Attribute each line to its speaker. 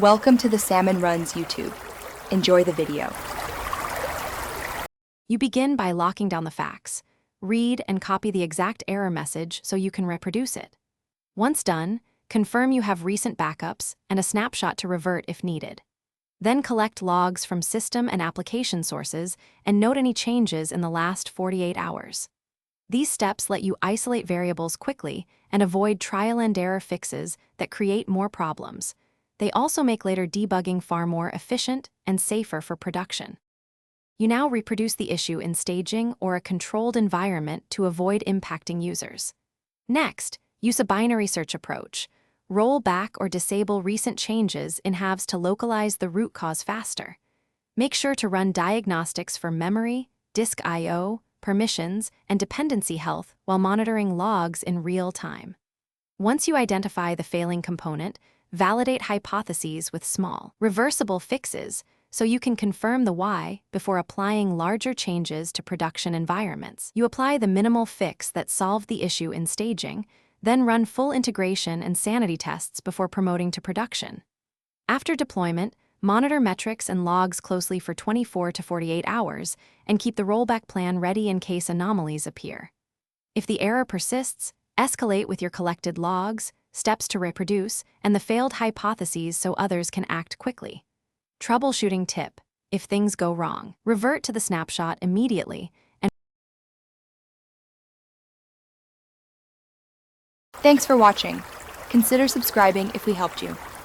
Speaker 1: Welcome to the Salmon Runs YouTube. Enjoy the video.
Speaker 2: You begin by locking down the facts. Read and copy the exact error message so you can reproduce it. Once done, confirm you have recent backups and a snapshot to revert if needed. Then collect logs from system and application sources and note any changes in the last 48 hours. These steps let you isolate variables quickly and avoid trial-and-error fixes that create more problems. They also make later debugging far more efficient and safer for production. You now reproduce the issue in staging or a controlled environment to avoid impacting users. Next, use a binary search approach. Roll back or disable recent changes in halves to localize the root cause faster. Make sure to run diagnostics for memory, disk I/O, permissions, and dependency health while monitoring logs in real time. Once you identify the failing component, validate hypotheses with small, reversible fixes so you can confirm the why before applying larger changes to production environments. You apply the minimal fix that solved the issue in staging, then run full integration and sanity tests before promoting to production. After deployment, monitor metrics and logs closely for 24 to 48 hours and keep the rollback plan ready in case anomalies appear. If the error persists, escalate with your collected logs, steps to reproduce, and the failed hypotheses so others can act quickly. Troubleshooting tip: if things go wrong, revert to the snapshot immediately.
Speaker 1: Thanks for watching. Consider subscribing if we helped you.